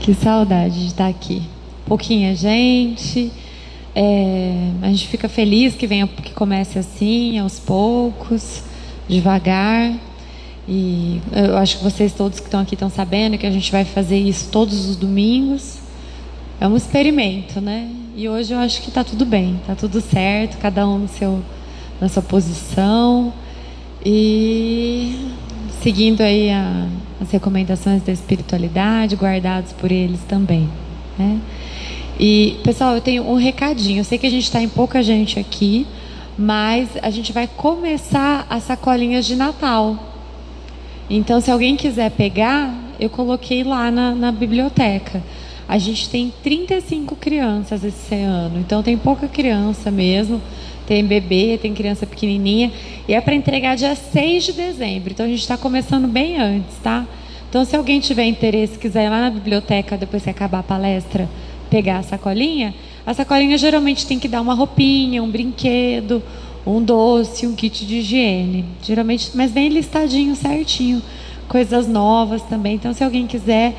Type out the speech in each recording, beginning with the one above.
Que saudade de estar aqui. Pouquinha gente, a gente fica feliz que comece assim, aos poucos, devagar. E eu acho que vocês todos que estão aqui estão sabendo que a gente vai fazer isso todos os domingos. É um experimento, né? E hoje eu acho que está tudo bem, está tudo certo, cada um na sua posição. E seguindo aí as recomendações da espiritualidade, guardados por eles também, né? E, pessoal, eu tenho um recadinho. Eu sei que a gente está em pouca gente aqui, mas a gente vai começar as sacolinhas de Natal. Então, se alguém quiser pegar, eu coloquei lá na biblioteca. A gente tem 35 crianças esse ano, então tem pouca criança mesmo. Tem bebê, tem criança pequenininha. E é para entregar dia 6 de dezembro. Então a gente está começando bem antes, tá? Então se alguém tiver interesse, quiser ir lá na biblioteca, depois que acabar a palestra, pegar a sacolinha geralmente tem que dar uma roupinha, um brinquedo, um doce, um kit de higiene. Geralmente, mas bem listadinho, certinho. Coisas novas também. Então se alguém quiser,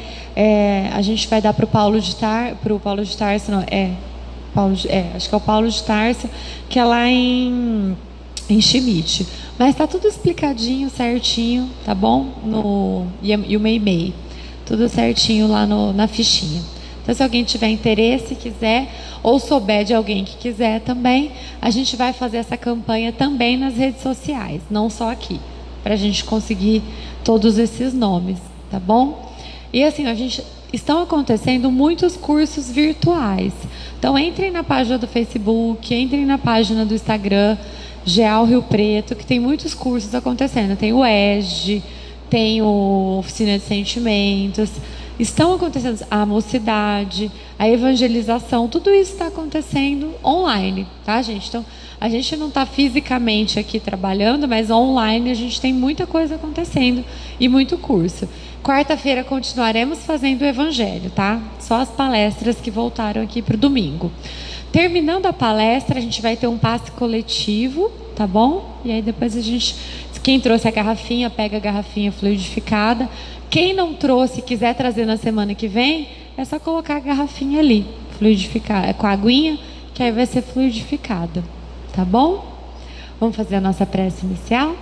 a gente vai dar para o Paulo de Tarso, não, acho que é o Paulo de Tarso, que é lá em Schmidt. Mas está tudo explicadinho, certinho, tá bom? E o MEI, tudo certinho lá na fichinha. Então, se alguém tiver interesse, quiser, ou souber de alguém que quiser também, a gente vai fazer essa campanha também nas redes sociais, não só aqui, para a gente conseguir todos esses nomes, tá bom? E assim, estão acontecendo muitos cursos virtuais. Então entrem na página do Facebook, entrem na página do Instagram, GEAL Rio Preto, que tem muitos cursos acontecendo. Tem o ESG, tem o Oficina de Sentimentos. Estão acontecendo a mocidade, a evangelização, tudo isso está acontecendo online, tá, gente? Então, a gente não está fisicamente aqui trabalhando, mas online a gente tem muita coisa acontecendo e muito curso. Quarta-feira continuaremos fazendo o evangelho, tá? Só as palestras que voltaram aqui para o domingo. Terminando a palestra, a gente vai ter um passe coletivo, tá bom? E aí depois quem trouxe a garrafinha, pega a garrafinha fluidificada. Quem não trouxe e quiser trazer na semana que vem, é só colocar a garrafinha ali, fluidificada, com a aguinha, que aí vai ser fluidificada, tá bom? Vamos fazer a nossa prece inicial?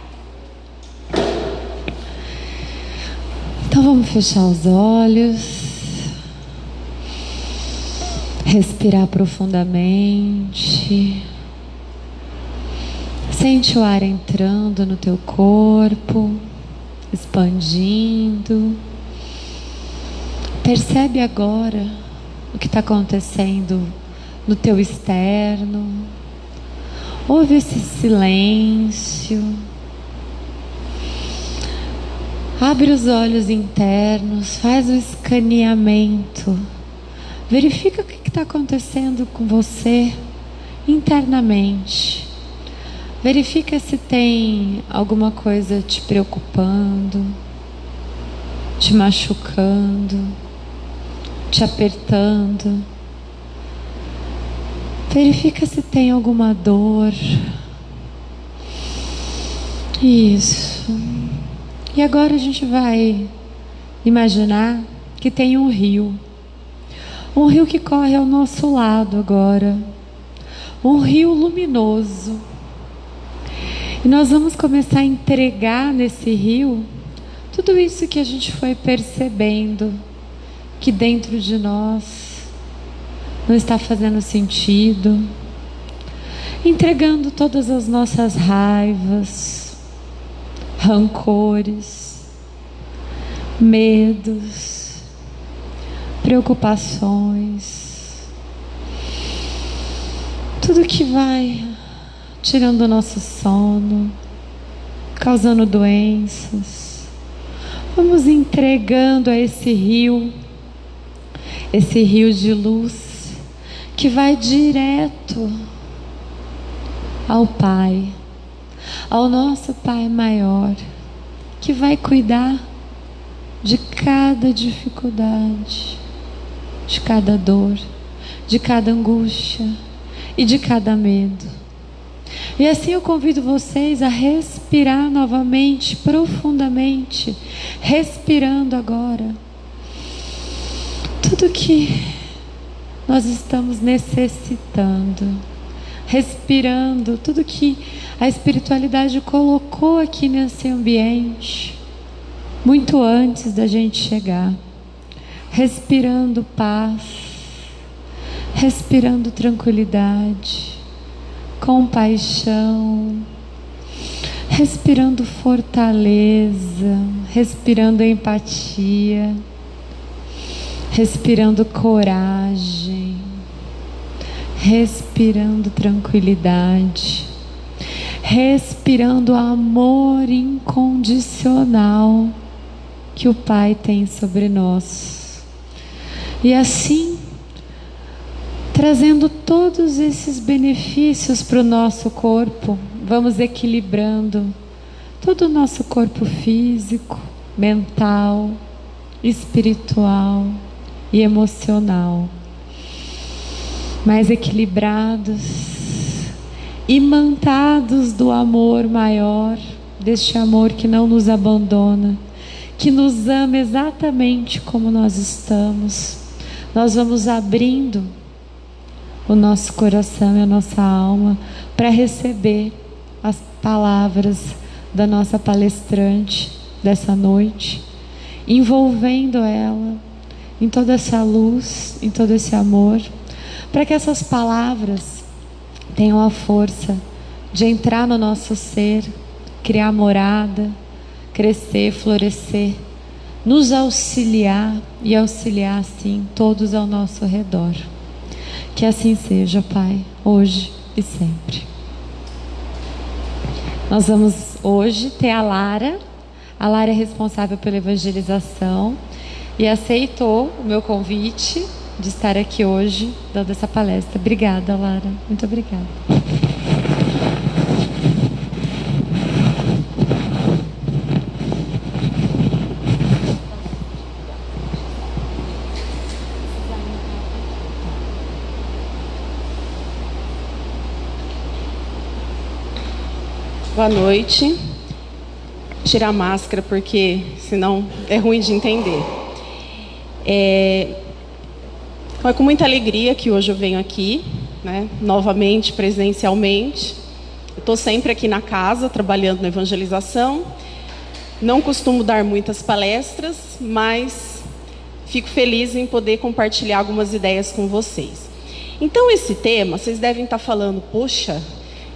Então vamos fechar os olhos, respirar profundamente, sente o ar entrando no teu corpo, expandindo. Percebe agora o que está acontecendo no teu externo. Ouve esse silêncio. Abre os olhos internos, faz o escaneamento. Verifica o que está acontecendo com você internamente. Verifica se tem alguma coisa te preocupando, te machucando, te apertando. Verifica se tem alguma dor. Isso. E agora a gente vai imaginar que tem um rio. Um rio que corre ao nosso lado agora. Um rio luminoso. E nós vamos começar a entregar nesse rio tudo isso que a gente foi percebendo que dentro de nós não está fazendo sentido. Entregando todas as nossas raivas, rancores, medos, preocupações, tudo que vai tirando o nosso sono, causando doenças. Vamos entregando a esse rio de luz que vai direto ao Pai, ao nosso Pai maior, que vai cuidar de cada dificuldade, de cada dor, de cada angústia e de cada medo. E assim eu convido vocês a respirar novamente, profundamente, respirando agora tudo que nós estamos necessitando, respirando, tudo que a espiritualidade colocou aqui nesse ambiente, muito antes da gente chegar, respirando paz, respirando tranquilidade, compaixão, respirando fortaleza, respirando empatia, respirando coragem, respirando tranquilidade, respirando amor incondicional que o Pai tem sobre nós. E assim, trazendo todos esses benefícios para o nosso corpo, vamos equilibrando todo o nosso corpo físico, mental, espiritual e emocional, mais equilibrados, imantados do amor maior, deste amor que não nos abandona, que nos ama exatamente como nós estamos. Nós vamos abrindo o nosso coração e a nossa alma para receber as palavras da nossa palestrante dessa noite, envolvendo ela em toda essa luz, em todo esse amor, para que essas palavras tenham a força de entrar no nosso ser, criar morada, crescer, florescer, nos auxiliar e auxiliar assim todos ao nosso redor. Que assim seja, Pai, hoje e sempre. Nós vamos hoje ter a Lara. A Lara é responsável pela evangelização e aceitou o meu convite de estar aqui hoje dando essa palestra. Obrigada, Lara. Muito obrigada. Boa noite. Tirar a máscara porque senão é ruim de entender. É com muita alegria que hoje eu venho aqui, né, novamente, presencialmente. Estou sempre aqui na casa, trabalhando na evangelização. Não costumo dar muitas palestras, mas fico feliz em poder compartilhar algumas ideias com vocês. Então, esse tema, vocês devem estar falando, poxa,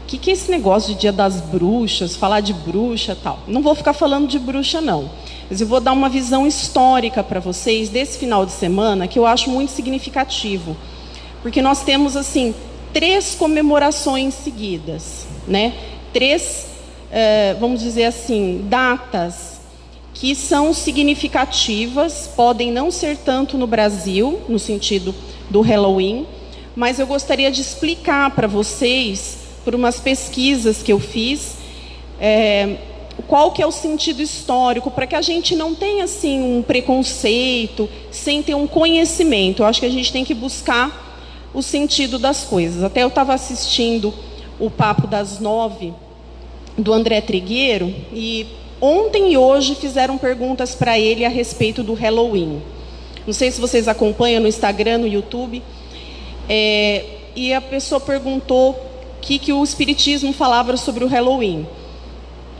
o que é esse negócio de Dia das Bruxas, falar de bruxa e tal? Não vou ficar falando de bruxa, não. Mas eu vou dar uma visão histórica para vocês desse final de semana, que eu acho muito significativo. Porque nós temos, assim, 3 comemorações seguidas, né? 3, vamos dizer assim, datas que são significativas, podem não ser tanto no Brasil, no sentido do Halloween, mas eu gostaria de explicar para vocês, por umas pesquisas que eu fiz, qual que é o sentido histórico, para que a gente não tenha assim um preconceito, sem ter um conhecimento. Eu acho que a gente tem que buscar o sentido das coisas. Até eu estava assistindo o Papo das 9, do André Trigueiro, e ontem e hoje fizeram perguntas para ele a respeito do Halloween. Não sei se vocês acompanham no Instagram, no YouTube, e a pessoa perguntou que o Espiritismo falava sobre o Halloween.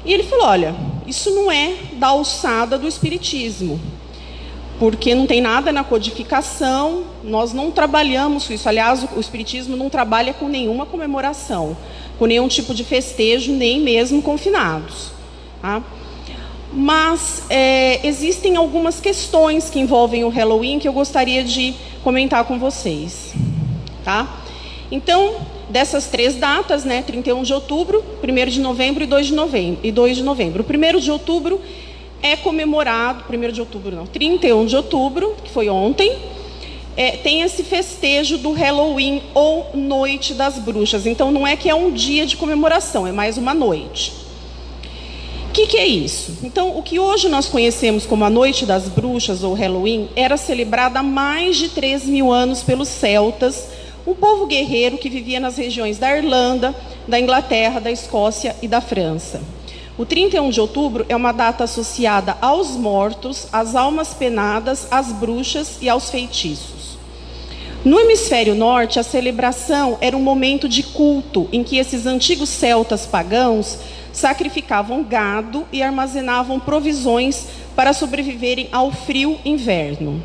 E ele falou, olha, isso não é da alçada do Espiritismo, porque não tem nada na codificação, nós não trabalhamos com isso. Aliás, o Espiritismo não trabalha com nenhuma comemoração, com nenhum tipo de festejo, nem mesmo com finados. Tá? Mas existem algumas questões que envolvem o Halloween que eu gostaria de comentar com vocês. Tá? Então, dessas 3 datas, né, 31 de outubro, 1º de novembro e 2 de novembro. O 1º de outubro é comemorado, 31 de outubro, que foi ontem, tem esse festejo do Halloween ou Noite das Bruxas. Então, não é que é um dia de comemoração, é mais uma noite. O que é isso? Então, o que hoje nós conhecemos como a Noite das Bruxas ou Halloween era celebrada há mais de 3.000 anos pelos celtas, um povo guerreiro que vivia nas regiões da Irlanda, da Inglaterra, da Escócia e da França. O 31 de outubro é uma data associada aos mortos, às almas penadas, às bruxas e aos feitiços. No hemisfério norte, a celebração era um momento de culto em que esses antigos celtas pagãos sacrificavam gado e armazenavam provisões para sobreviverem ao frio inverno.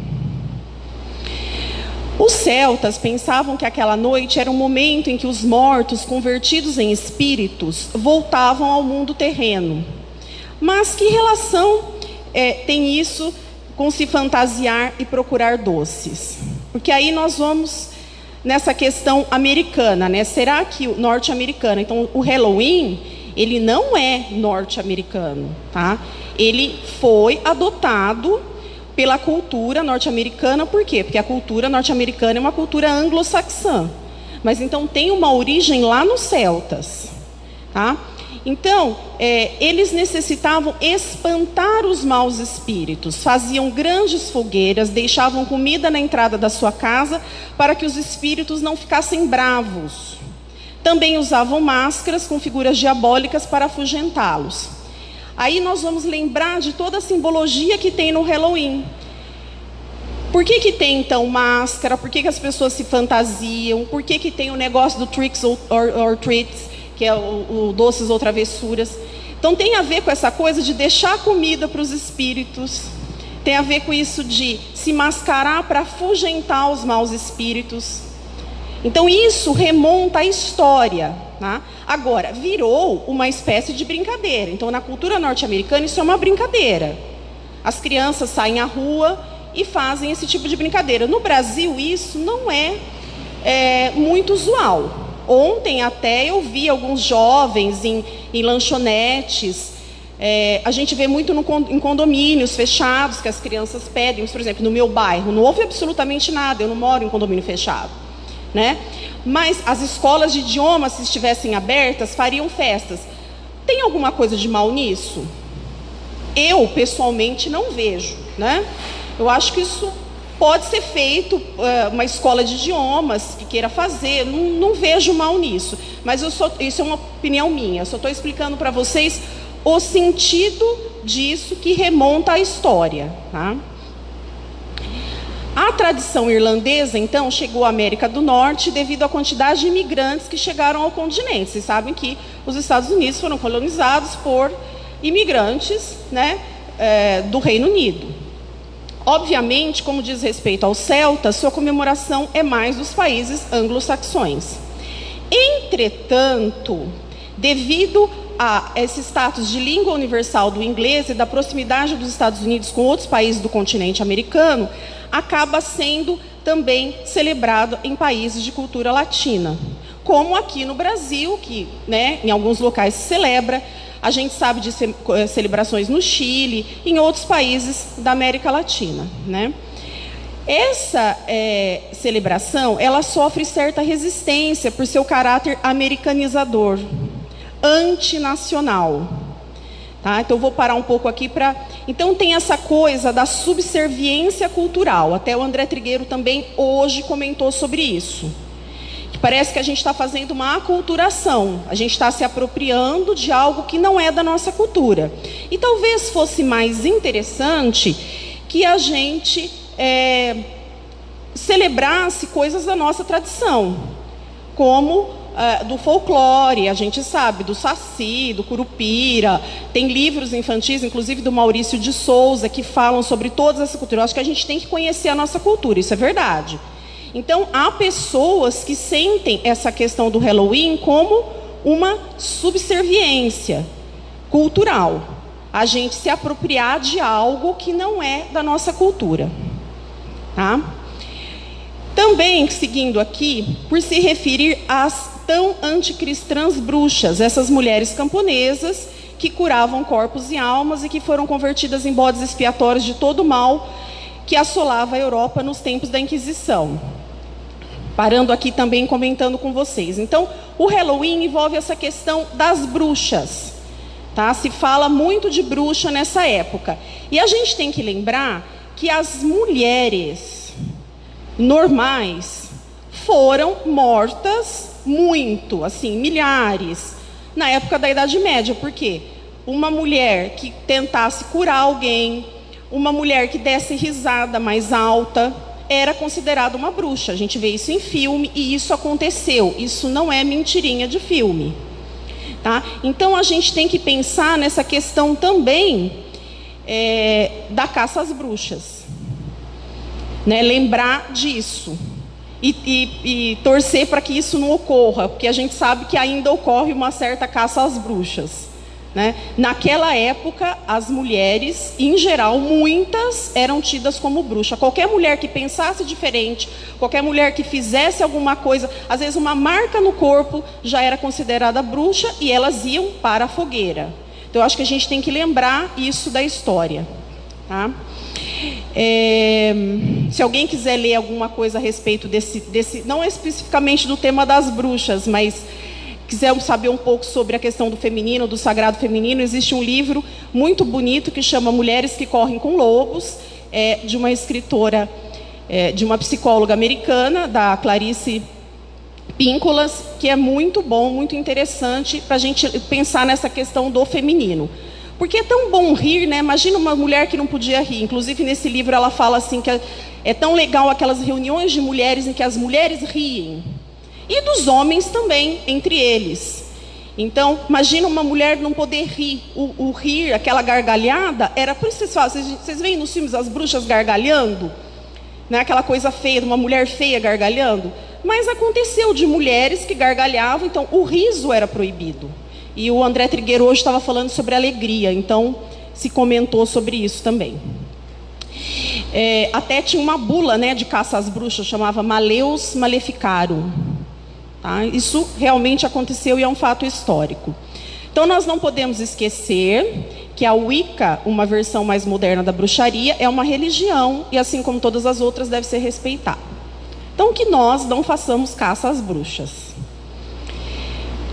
Os celtas pensavam que aquela noite era um momento em que os mortos, convertidos em espíritos, voltavam ao mundo terreno. Mas que relação tem isso com se fantasiar e procurar doces? Porque aí nós vamos nessa questão americana, né? Será que o norte-americano? Então, o Halloween, ele não é norte-americano, tá? Ele foi adotado pela cultura norte-americana. Por quê? Porque a cultura norte-americana é uma cultura anglo-saxã. Mas então tem uma origem lá nos celtas, tá? Então, eles necessitavam espantar os maus espíritos, faziam grandes fogueiras, deixavam comida na entrada da sua casa para que os espíritos não ficassem bravos. Também usavam máscaras com figuras diabólicas para afugentá-los. Aí nós vamos lembrar de toda a simbologia que tem no Halloween. Por que tem, então, máscara? Por que as pessoas se fantasiam? Por que tem o negócio do tricks or treats, que é o doces ou travessuras? Então, tem a ver com essa coisa de deixar comida para os espíritos. Tem a ver com isso de se mascarar para afugentar os maus espíritos. Então, isso remonta à história, tá? Agora, virou uma espécie de brincadeira. Então, na cultura norte-americana, isso é uma brincadeira. As crianças saem à rua e fazem esse tipo de brincadeira. No Brasil, isso não é muito usual. Ontem até eu vi alguns jovens em lanchonetes. A gente vê muito em condomínios fechados que as crianças pedem. Por exemplo, no meu bairro, não houve absolutamente nada. Eu não moro em condomínio fechado, né? Mas as escolas de idiomas, se estivessem abertas, fariam festas. Tem alguma coisa de mal nisso? Eu, pessoalmente, não vejo, né? Eu acho que isso pode ser feito, uma escola de idiomas que queira fazer, não vejo mal nisso. Mas isso é uma opinião minha, eu só estou explicando para vocês o sentido disso que remonta à história, tá? A tradição irlandesa, então, chegou à América do Norte devido à quantidade de imigrantes que chegaram ao continente. Vocês sabem que os Estados Unidos foram colonizados por imigrantes, né, do Reino Unido. Obviamente, como diz respeito aos celtas, sua comemoração é mais dos países anglo-saxões. Entretanto, devido a esse status de língua universal do inglês e da proximidade dos Estados Unidos com outros países do continente americano, acaba sendo também celebrado em países de cultura latina, como aqui no Brasil, que, né, em alguns locais se celebra. A gente sabe de celebrações no Chile, em outros países da América Latina, né? Essa celebração, ela sofre certa resistência por seu caráter americanizador, antinacional. Tá? Então, eu vou parar um pouco aqui para... Então, tem essa coisa da subserviência cultural. Até o André Trigueiro também hoje comentou sobre isso. Que parece que a gente está fazendo uma aculturação. A gente está se apropriando de algo que não é da nossa cultura. E talvez fosse mais interessante que a gente celebrasse coisas da nossa tradição, como do folclore, a gente sabe, do Saci, do Curupira. Tem livros infantis, inclusive do Maurício de Souza, que falam sobre toda essa cultura. Eu acho que a gente tem que conhecer a nossa cultura, isso é verdade. Então, há pessoas que sentem essa questão do Halloween como uma subserviência cultural. A gente se apropriar de algo que não é da nossa cultura. Tá? Também, seguindo aqui, por se referir às tão anticristãs bruxas, essas mulheres camponesas que curavam corpos e almas e que foram convertidas em bodes expiatórios de todo o mal que assolava a Europa nos tempos da Inquisição. Parando aqui também, comentando com vocês. Então, o Halloween envolve essa questão das bruxas. Tá? Se fala muito de bruxa nessa época. E a gente tem que lembrar que as mulheres normais foram mortas muito, assim, milhares, na época da Idade Média. Por quê? uma mulher que tentasse curar alguém, uma mulher que desse risada mais alta, era considerada uma bruxa. A gente vê isso em filme e isso aconteceu. Isso não é mentirinha de filme. Tá? Então a gente tem que pensar nessa questão também da caça às bruxas. Né? Lembrar disso. E torcer para que isso não ocorra, porque a gente sabe que ainda ocorre uma certa caça às bruxas. Né? Naquela época, as mulheres, em geral, muitas eram tidas como bruxa. Qualquer mulher que pensasse diferente, qualquer mulher que fizesse alguma coisa, às vezes uma marca no corpo, já era considerada bruxa e elas iam para a fogueira. Então, eu acho que a gente tem que lembrar isso da história. Tá? Se alguém quiser ler alguma coisa a respeito desse, não especificamente do tema das bruxas, mas quiser saber um pouco sobre a questão do feminino, do sagrado feminino, existe um livro muito bonito que chama Mulheres que Correm com Lobos, de uma escritora, de uma psicóloga americana, da Clarice Píncolas, que é muito bom, muito interessante para a gente pensar nessa questão do feminino. Porque é tão bom rir, né? Imagina uma mulher que não podia rir. Inclusive, nesse livro, ela fala assim que é tão legal aquelas reuniões de mulheres em que as mulheres riem. E dos homens também, entre eles. Então, imagina uma mulher não poder rir. O rir, aquela gargalhada, era por isso que vocês veem nos filmes as bruxas gargalhando? Né? Aquela coisa feia, de uma mulher feia gargalhando. Mas aconteceu de mulheres que gargalhavam, então o riso era proibido. E o André Trigueiro hoje estava falando sobre alegria, então se comentou sobre isso também. Até tinha uma bula, né, de caça às bruxas, chamava Maleus Maleficarum. Tá? Isso realmente aconteceu e é um fato histórico. Então nós não podemos esquecer que a Wicca, uma versão mais moderna da bruxaria, é uma religião e assim como todas as outras deve ser respeitada. Então que nós não façamos caça às bruxas.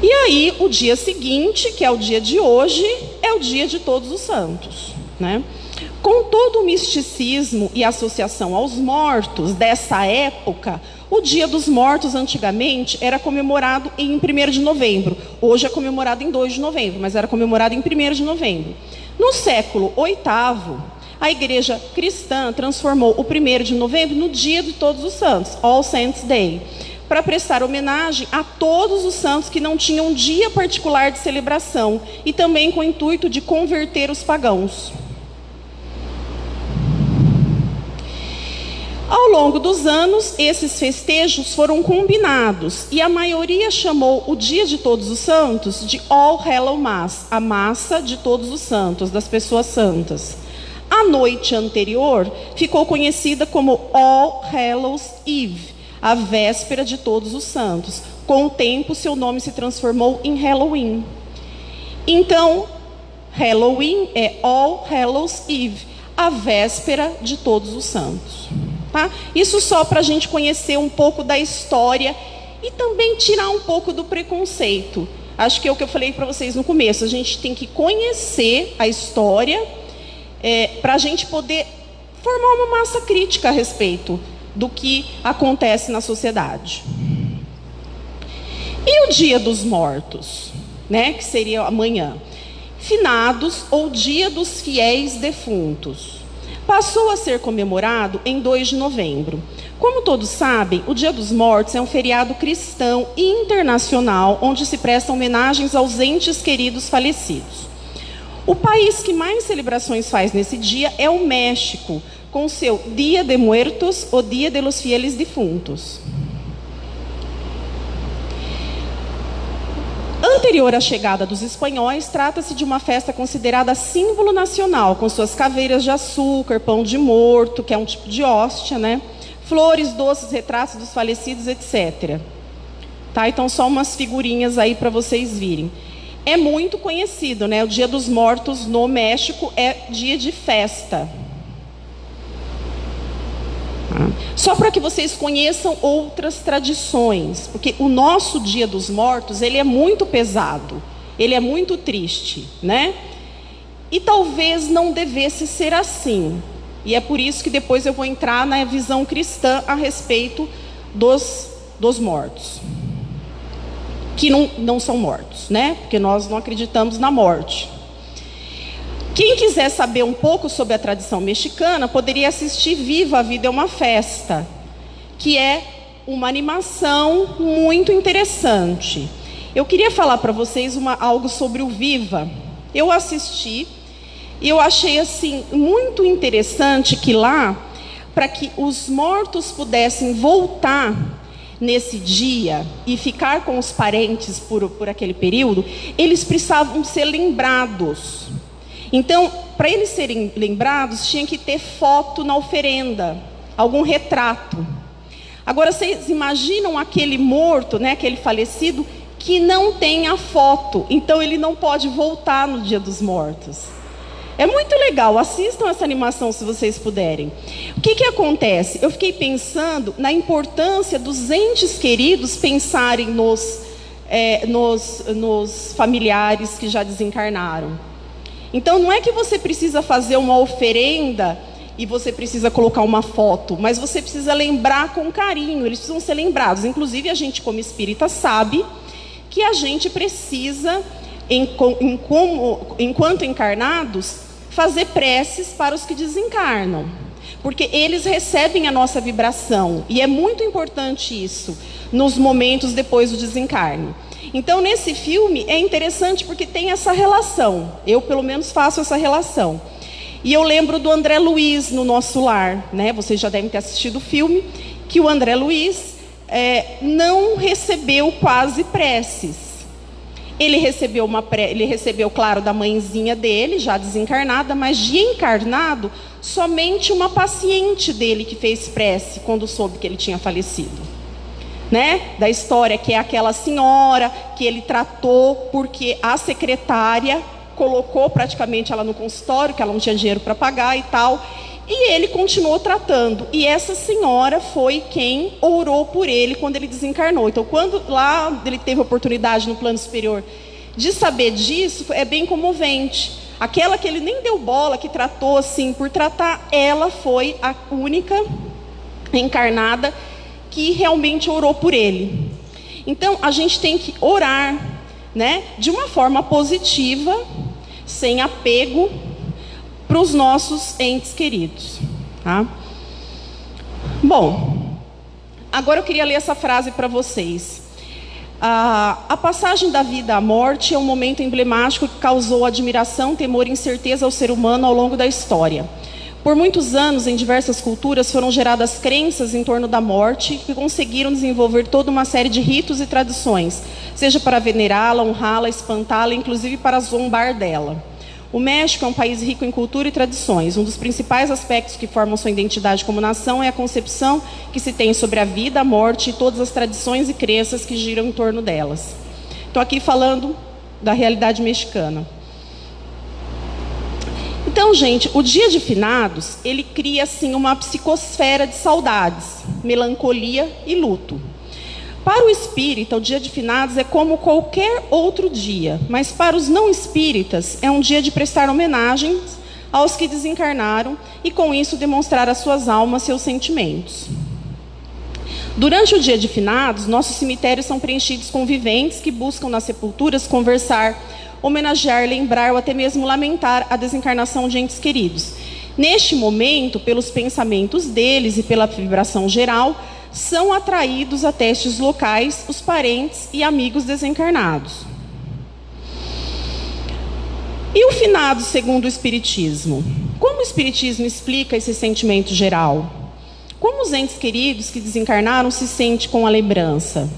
E aí, o dia seguinte, que é o dia de hoje, é o dia de Todos os Santos. Né? Com todo o misticismo e associação aos mortos dessa época, o Dia dos Mortos, antigamente, era comemorado em 1º de novembro. Hoje é comemorado em 2 de novembro, mas era comemorado em 1º de novembro. No século VIII, a igreja cristã transformou o 1º de novembro no Dia de Todos os Santos, All Saints' Day, para prestar homenagem a todos os santos que não tinham um dia particular de celebração e também com o intuito de converter os pagãos. Ao longo dos anos, esses festejos foram combinados e a maioria chamou o Dia de Todos os Santos de All Hallows Mass, a massa de todos os santos, das pessoas santas. A noite anterior ficou conhecida como All Hallows Eve, a véspera de Todos os Santos. Com o tempo, seu nome se transformou em Halloween. Então, Halloween é All Hallows Eve, a véspera de Todos os Santos. Tá? Isso só para a gente conhecer um pouco da história e também tirar um pouco do preconceito. Acho que é o que eu falei para vocês no começo. A gente tem que conhecer a história para a gente poder formar uma massa crítica a respeito do que acontece na sociedade. E o Dia dos Mortos, né, que seria amanhã? Finados ou Dia dos Fiéis Defuntos. Passou a ser comemorado em 2 de novembro. Como todos sabem, o Dia dos Mortos é um feriado cristão e internacional onde se prestam homenagens aos entes queridos falecidos. O país que mais celebrações faz nesse dia é o México, com seu Dia de Muertos, ou Dia de los Fieles Defuntos. Anterior à chegada dos espanhóis, trata-se de uma festa considerada símbolo nacional, com suas caveiras de açúcar, pão de morto, que é um tipo de hóstia, né? Flores, doces, retratos dos falecidos, etc. Tá? Então, só umas figurinhas aí para vocês virem. É muito conhecido, né? O Dia dos Mortos no México é dia de festa. Só para que vocês conheçam outras tradições, porque o nosso Dia dos Mortos, ele é muito pesado, ele é muito triste, né? E talvez não devesse ser assim. E é por isso que depois eu vou entrar na visão cristã a respeito dos mortos. Que não são mortos, né? Porque nós não acreditamos na morte. Quem quiser saber um pouco sobre a tradição mexicana, poderia assistir Viva a Vida é uma Festa, que é uma animação muito interessante. Eu queria falar para vocês algo sobre o Viva. Eu assisti e eu achei assim muito interessante que lá, para que os mortos pudessem voltar nesse dia e ficar com os parentes por aquele período, eles precisavam ser lembrados. Então, para eles serem lembrados, tinha que ter foto na oferenda, algum retrato. Agora, vocês imaginam aquele morto, né, aquele falecido, que não tem a foto. Então, ele não pode voltar no Dia dos Mortos. É muito legal, assistam essa animação se vocês puderem. O que acontece? Eu fiquei pensando na importância dos entes queridos pensarem nos familiares que já desencarnaram. Então, não é que você precisa fazer uma oferenda e você precisa colocar uma foto, mas você precisa lembrar com carinho, eles precisam ser lembrados. Inclusive, a gente, como espírita, sabe que a gente precisa, enquanto encarnados, fazer preces para os que desencarnam, porque eles recebem a nossa vibração, e é muito importante isso, nos momentos depois do desencarne. Então, nesse filme, é interessante porque tem essa relação. Eu, pelo menos, faço essa relação. E eu lembro do André Luiz no Nosso Lar, né? Vocês já devem ter assistido o filme, que o André Luiz não recebeu quase preces. Ele recebeu, claro, da mãezinha dele, já desencarnada, mas de encarnado, somente uma paciente dele que fez prece quando soube que ele tinha falecido. Né? Da história, que é aquela senhora que ele tratou porque a secretária colocou praticamente ela no consultório, que ela não tinha dinheiro para pagar e tal, e ele continuou tratando, e essa senhora foi quem orou por ele quando ele desencarnou. Então, quando lá ele teve a oportunidade no plano superior de saber disso, é bem comovente. Aquela que ele nem deu bola, que tratou assim por tratar, ela foi a única encarnada que realmente orou por ele. Então, a gente tem que orar, né, de uma forma positiva, sem apego, para os nossos entes queridos. Tá? Bom, agora eu queria ler essa frase para vocês. A passagem da vida à morte é um momento emblemático que causou admiração, temor e incerteza ao ser humano ao longo da história. Por muitos anos, em diversas culturas, foram geradas crenças em torno da morte que conseguiram desenvolver toda uma série de ritos e tradições, seja para venerá-la, honrá-la, espantá-la, inclusive para zombar dela. O México é um país rico em cultura e tradições. Um dos principais aspectos que formam sua identidade como nação é a concepção que se tem sobre a vida, a morte e todas as tradições e crenças que giram em torno delas. Estou aqui falando da realidade mexicana. Então, gente, o Dia de Finados, ele cria assim uma psicosfera de saudades, melancolia e luto. Para o espírita, o Dia de Finados é como qualquer outro dia, mas para os não espíritas é um dia de prestar homenagens aos que desencarnaram e com isso demonstrar às suas almas seus sentimentos. Durante o Dia de Finados, nossos cemitérios são preenchidos com viventes que buscam nas sepulturas conversar, homenagear, lembrar ou até mesmo lamentar a desencarnação de entes queridos. Neste momento, pelos pensamentos deles e pela vibração geral, são atraídos até estes locais os parentes e amigos desencarnados. E o finado segundo o Espiritismo? Como o Espiritismo explica esse sentimento geral? Como os entes queridos que desencarnaram se sentem com a lembrança?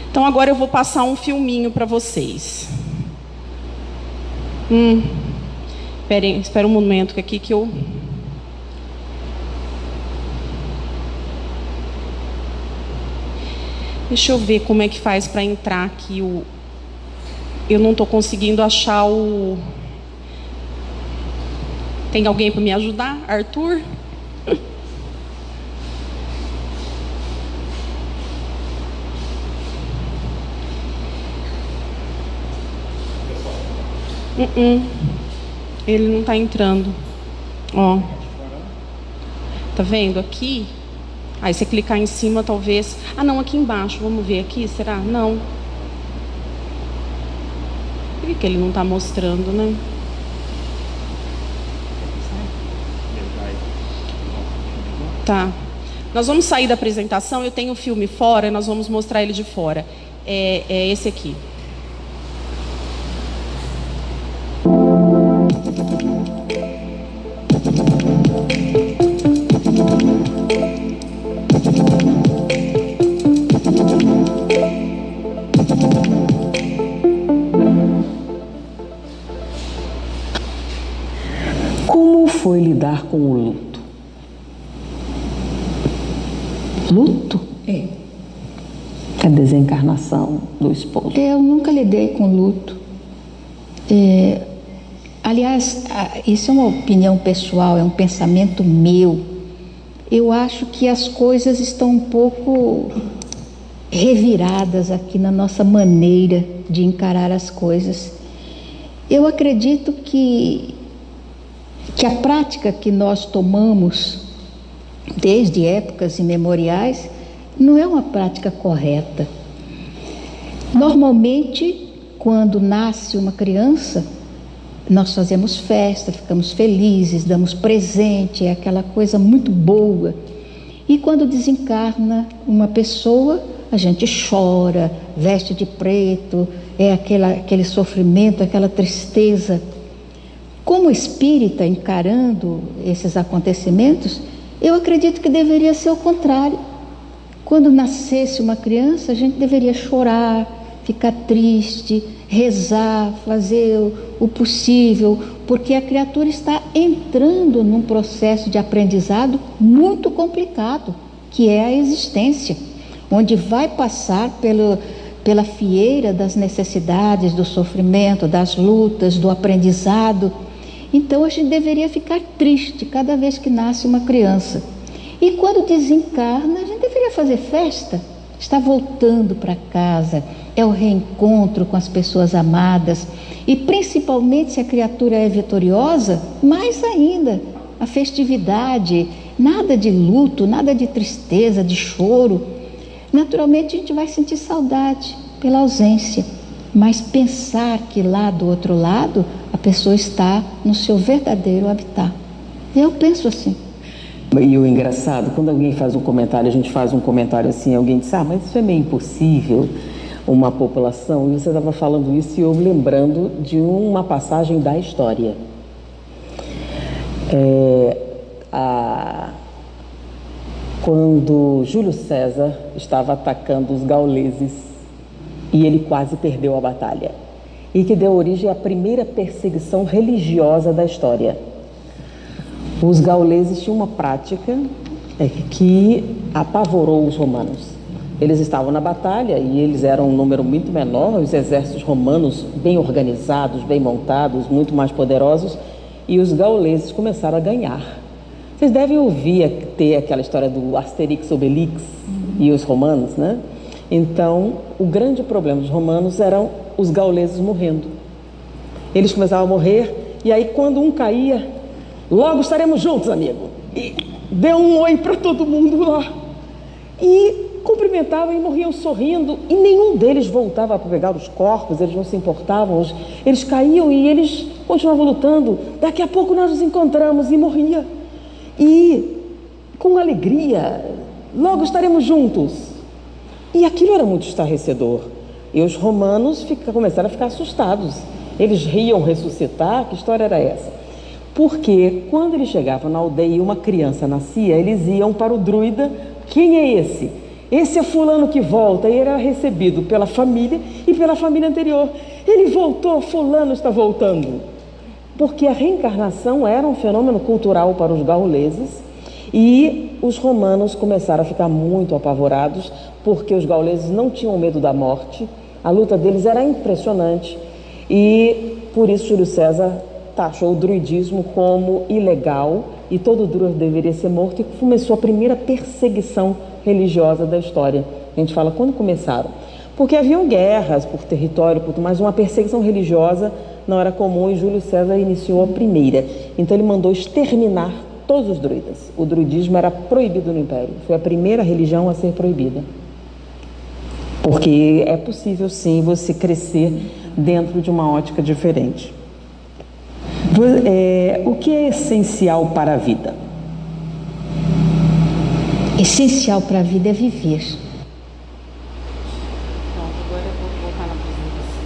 Então agora eu vou passar um filminho para vocês. Espera um momento aqui que eu... Deixa eu ver como é que faz para entrar aqui o... Eu não estou conseguindo achar o... Tem alguém para me ajudar? Arthur? Ele não está entrando. Ó. Tá vendo aqui? Aí você clicar em cima, talvez... Ah, não, aqui embaixo. Vamos ver aqui, será? Não. Por que ele não está mostrando, né? Tá. Nós vamos sair da apresentação, eu tenho o filme fora, nós vamos mostrar ele de fora. É esse aqui. Como foi lidar com o luto? Luto? É. A desencarnação do esposo. Eu nunca lidei com luto. Aliás, isso é uma opinião pessoal, é um pensamento meu. Eu acho que as coisas estão um pouco reviradas aqui na nossa maneira de encarar as coisas. Eu acredito que a prática que nós tomamos desde épocas imemoriais não é uma prática correta. Normalmente, quando nasce uma criança, nós fazemos festa, ficamos felizes, damos presente, é aquela coisa muito boa. E quando desencarna uma pessoa, a gente chora, veste de preto, é aquele sofrimento, aquela tristeza. Como espírita, encarando esses acontecimentos, eu acredito que deveria ser o contrário. Quando nascesse uma criança, a gente deveria chorar, ficar triste, rezar, fazer o possível, porque a criatura está entrando num processo de aprendizado muito complicado, que é a existência, onde vai passar pela fieira das necessidades, do sofrimento, das lutas, do aprendizado. Então a gente deveria ficar triste cada vez que nasce uma criança. E quando desencarna, a gente deveria fazer festa. Está voltando para casa, é o reencontro com as pessoas amadas. E principalmente se a criatura é vitoriosa, mais ainda, a festividade, nada de luto, nada de tristeza, de choro. Naturalmente a gente vai sentir saudade pela ausência, mas pensar que lá do outro lado a pessoa está no seu verdadeiro habitat. Eu penso assim. E o engraçado, quando alguém faz um comentário, a gente faz um comentário assim, alguém diz, mas isso é meio impossível, uma população, e você estava falando isso e eu lembrando de uma passagem da história. Quando Júlio César estava atacando os gauleses e ele quase perdeu a batalha, e que deu origem à primeira perseguição religiosa da história. Os gauleses tinham uma prática que apavorou os romanos. Eles estavam na batalha e eles eram um número muito menor, os exércitos romanos bem organizados, bem montados, muito mais poderosos, e os gauleses começaram a ganhar. Vocês devem ter aquela história do Asterix Obelix e os romanos, né? Então, o grande problema dos romanos eram os gauleses morrendo. Eles começavam a morrer e aí quando um caía, logo estaremos juntos, amigo. E deu um oi para todo mundo lá. E cumprimentavam e morriam sorrindo. E nenhum deles voltava para pegar os corpos, eles não se importavam. Eles caíam e eles continuavam lutando. Daqui a pouco nós nos encontramos e morria. E com alegria, logo estaremos juntos. E aquilo era muito estarrecedor. E os romanos começaram a ficar assustados. Eles riam ressuscitar, que história era essa? Porque quando eles chegavam na aldeia e uma criança nascia, eles iam para o druida. Quem é esse? Esse é fulano que volta. E era recebido pela família e pela família anterior. Ele voltou, fulano está voltando. Porque a reencarnação era um fenômeno cultural para os gauleses e os romanos começaram a ficar muito apavorados porque os gauleses não tinham medo da morte, a luta deles era impressionante e por isso Júlio César taxou o druidismo como ilegal e todo druida deveria ser morto e começou a primeira perseguição religiosa da história. A gente fala, quando começaram? Porque haviam guerras por território, mas uma perseguição religiosa não era comum e Júlio César iniciou a primeira. Então ele mandou exterminar todos os druidas. O druidismo era proibido no Império. Foi a primeira religião a ser proibida. Porque é possível sim você crescer dentro de uma ótica diferente. O que é essencial para a vida? essencial para a vida é viver. Pronto, agora eu vou voltar na apresentação.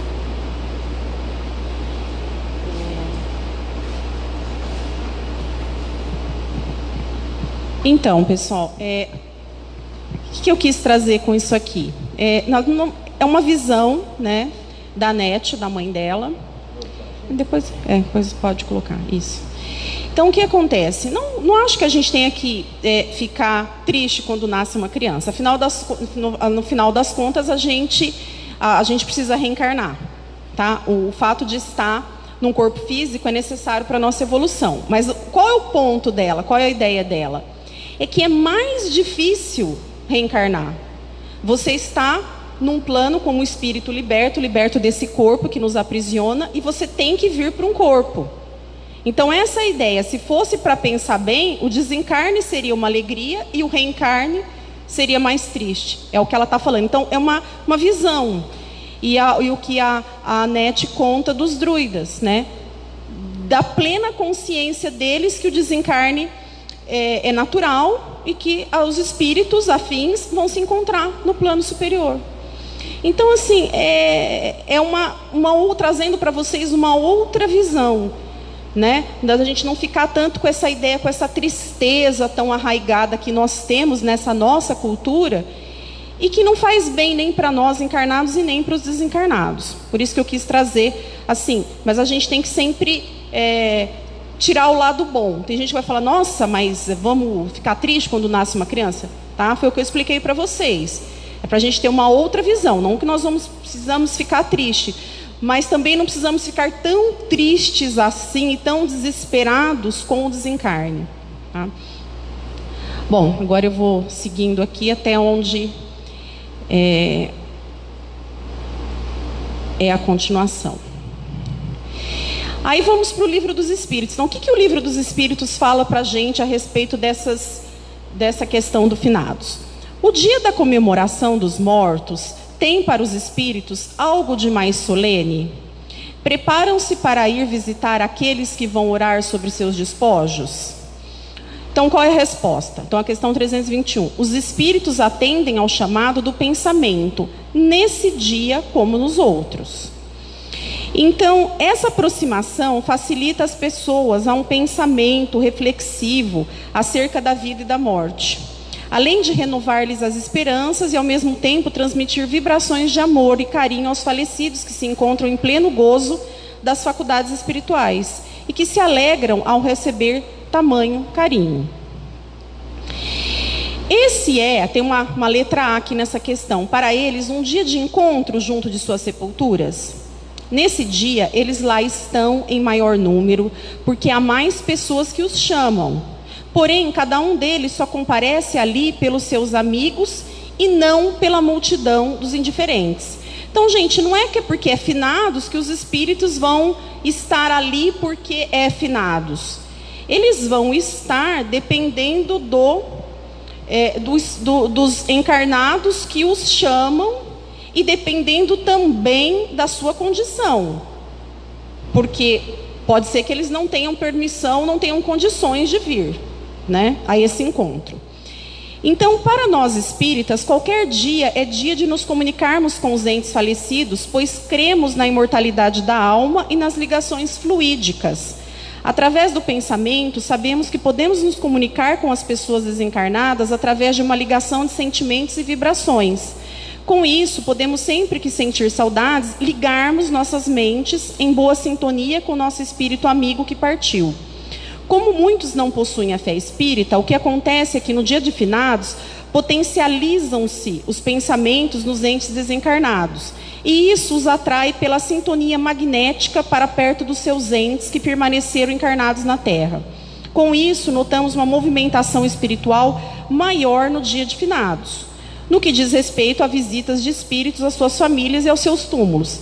Então, pessoal, o que eu quis trazer com isso aqui? É uma visão, né, da Nete, da mãe dela. Depois pode colocar isso. Então, o que acontece? Não acho que a gente tenha que ficar triste quando nasce uma criança. No final das contas, a gente precisa reencarnar. Tá? O fato de estar num corpo físico é necessário para a nossa evolução. Mas qual é o ponto dela? Qual é a ideia dela? É que é mais difícil reencarnar. Você está num plano como espírito liberto desse corpo que nos aprisiona, e você tem que vir para um corpo. Então essa é a ideia. Se fosse para pensar bem, o desencarne seria uma alegria e o reencarne seria mais triste. É o que ela está falando. Então é uma visão. E o que a Nete conta dos druidas, né? Da plena consciência deles que o desencarne é natural e que os espíritos afins vão se encontrar no plano superior. Então, assim, trazendo para vocês uma outra visão, né? Da gente não ficar tanto com essa ideia, com essa tristeza tão arraigada que nós temos nessa nossa cultura e que não faz bem nem para nós encarnados e nem para os desencarnados. Por isso que eu quis trazer assim. Mas a gente tem que sempre tirar o lado bom. Tem gente que vai falar, nossa, mas vamos ficar triste quando nasce uma criança? Tá? Foi o que eu expliquei para vocês. É para a gente ter uma outra visão. Não que nós precisamos ficar tristes, mas também não precisamos ficar tão tristes assim e tão desesperados com o desencarne. Tá? Bom, agora eu vou seguindo aqui até onde é a continuação. Aí vamos para o Livro dos Espíritos. Então, o que o Livro dos Espíritos fala para a gente a respeito dessa questão do finados? O dia da comemoração dos mortos tem para os espíritos algo de mais solene? Preparam-se para ir visitar aqueles que vão orar sobre seus despojos? Então, qual é a resposta? Então, a questão 321. Os espíritos atendem ao chamado do pensamento, nesse dia como nos outros. Então, essa aproximação facilita as pessoas a um pensamento reflexivo acerca da vida e da morte, além de renovar-lhes as esperanças e, ao mesmo tempo, transmitir vibrações de amor e carinho aos falecidos que se encontram em pleno gozo das faculdades espirituais e que se alegram ao receber tamanho carinho. Tem uma letra A aqui nessa questão. Para eles, um dia de encontro junto de suas sepulturas. Nesse dia, eles lá estão em maior número, porque há mais pessoas que os chamam. Porém, cada um deles só comparece ali pelos seus amigos e não pela multidão dos indiferentes. Então, gente, não é que é porque é finados que os espíritos vão estar ali porque é finados. Eles vão estar dependendo dos encarnados que os chamam e dependendo também da sua condição. Porque pode ser que eles não tenham permissão, não tenham condições de vir, né, a esse encontro. Então, para nós espíritas, qualquer dia é dia de nos comunicarmos com os entes falecidos, pois cremos na imortalidade da alma e nas ligações fluídicas. Através do pensamento, sabemos que podemos nos comunicar com as pessoas desencarnadas através de uma ligação de sentimentos e vibrações. Com isso, podemos, sempre que sentir saudades, ligarmos nossas mentes em boa sintonia com o nosso espírito amigo que partiu. Como muitos não possuem a fé espírita, o que acontece é que no dia de finados, potencializam-se os pensamentos nos entes desencarnados. E isso os atrai pela sintonia magnética para perto dos seus entes que permaneceram encarnados na Terra. Com isso, notamos uma movimentação espiritual maior no dia de finados, no que diz respeito a visitas de espíritos às suas famílias e aos seus túmulos.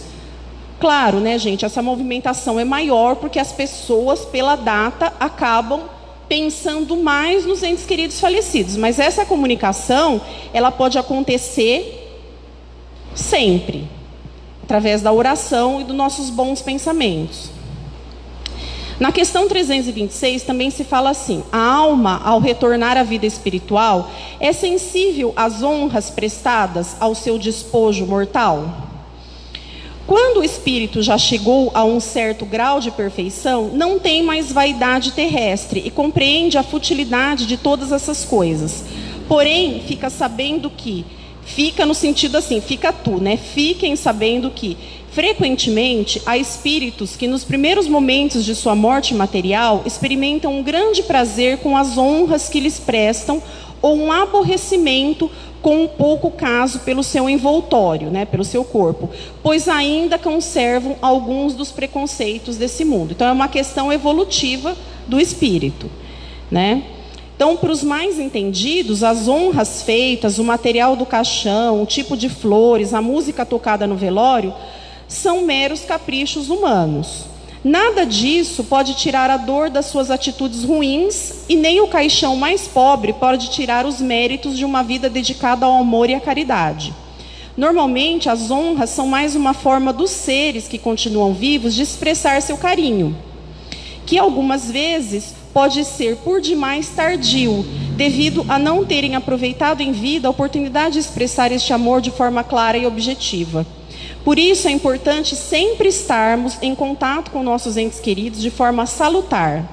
Claro, né, gente, essa movimentação é maior porque as pessoas, pela data, acabam pensando mais nos entes queridos falecidos. Mas essa comunicação, ela pode acontecer sempre, através da oração e dos nossos bons pensamentos. Na questão 326 também se fala assim: a alma, ao retornar à vida espiritual, é sensível às honras prestadas ao seu despojo mortal? Quando o espírito já chegou a um certo grau de perfeição, não tem mais vaidade terrestre e compreende a futilidade de todas essas coisas. Porém, fica sabendo que, fica no sentido assim, fica tu, né? Fiquem sabendo que, frequentemente, há espíritos que nos primeiros momentos de sua morte material experimentam um grande prazer com as honras que lhes prestam ou um aborrecimento com um pouco caso pelo seu envoltório, né, pelo seu corpo, pois ainda conservam alguns dos preconceitos desse mundo. Então é uma questão evolutiva do espírito, né? Então, para os mais entendidos, as honras feitas, o material do caixão, o tipo de flores, a música tocada no velório, são meros caprichos humanos. Nada disso pode tirar a dor das suas atitudes ruins e nem o caixão mais pobre pode tirar os méritos de uma vida dedicada ao amor e à caridade. Normalmente, as honras são mais uma forma dos seres que continuam vivos de expressar seu carinho, que algumas vezes pode ser por demais tardio, devido a não terem aproveitado em vida a oportunidade de expressar este amor de forma clara e objetiva. Por isso é importante sempre estarmos em contato com nossos entes queridos de forma salutar,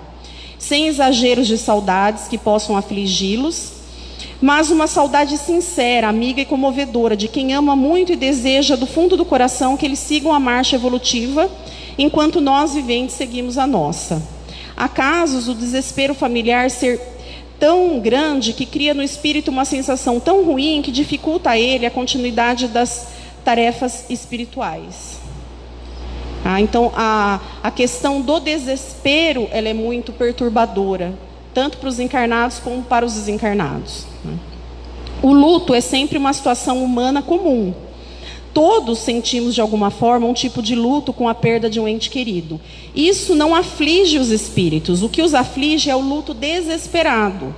sem exageros de saudades que possam afligi-los, mas uma saudade sincera, amiga e comovedora de quem ama muito e deseja do fundo do coração que eles sigam a marcha evolutiva, enquanto nós viventes seguimos a nossa. Há casos do desespero familiar ser tão grande que cria no espírito uma sensação tão ruim que dificulta a ele a continuidade das tarefas espirituais. Então, a questão do desespero, ela é muito perturbadora, tanto para os encarnados como para os desencarnados. O luto é sempre uma situação humana comum. Todos sentimos de alguma forma um tipo de luto com a perda de um ente querido. Isso não aflige os espíritos. O que os aflige é o luto desesperado.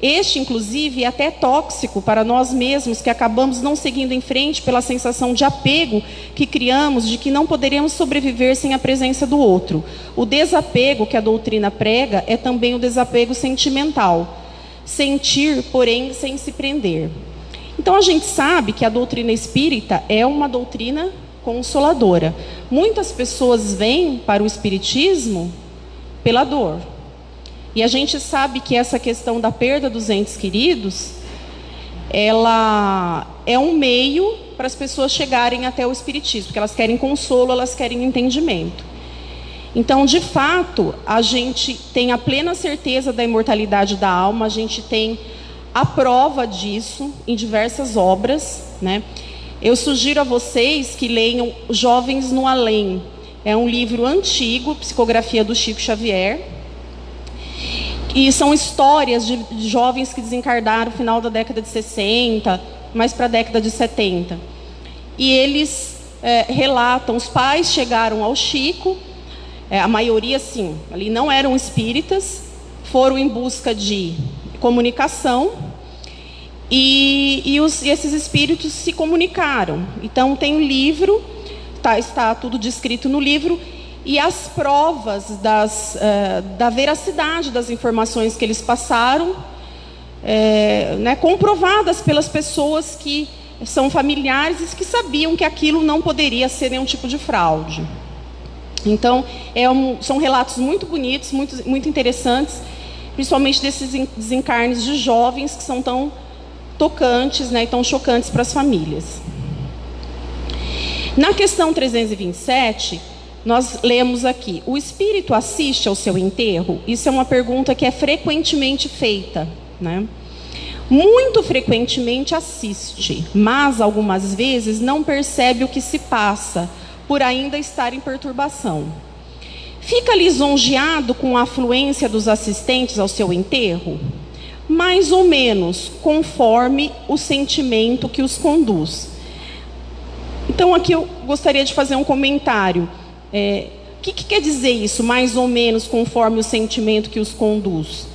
Este, inclusive, é até tóxico para nós mesmos, que acabamos não seguindo em frente pela sensação de apego que criamos de que não poderíamos sobreviver sem a presença do outro. O desapego que a doutrina prega é também o desapego sentimental. Sentir, porém, sem se prender. Então, a gente sabe que a doutrina espírita é uma doutrina consoladora. Muitas pessoas vêm para o espiritismo pela dor. E a gente sabe que essa questão da perda dos entes queridos, ela é um meio para as pessoas chegarem até o espiritismo, porque elas querem consolo, elas querem entendimento. Então, de fato, a gente tem a plena certeza da imortalidade da alma, a gente tem a prova disso em diversas obras, né? Eu sugiro a vocês que leiam Jovens no Além. É um livro antigo, psicografia do Chico Xavier. E são histórias de jovens que desencarnaram no final da década de 60, mais para a década de 70. E eles relatam, os pais chegaram ao Chico, a maioria, sim, ali não eram espíritas, foram em busca de comunicação, e esses espíritos se comunicaram. Então tem um livro, está tudo descrito no livro, e as provas da veracidade das informações que eles passaram, comprovadas pelas pessoas que são familiares e que sabiam que aquilo não poderia ser nenhum tipo de fraude. Então, são relatos muito bonitos, muito, muito interessantes, principalmente desses desencarnes de jovens que são tão tocantes, né, e tão chocantes para as famílias. Na questão 327... nós lemos aqui: o espírito assiste ao seu enterro? Isso é uma pergunta que é frequentemente feita, né? Muito frequentemente assiste, mas algumas vezes não percebe o que se passa, por ainda estar em perturbação. Fica lisonjeado com a afluência dos assistentes ao seu enterro? Mais ou menos, conforme o sentimento que os conduz. Então, aqui eu gostaria de fazer um comentário. O que quer dizer isso, mais ou menos conforme o sentimento que os conduz?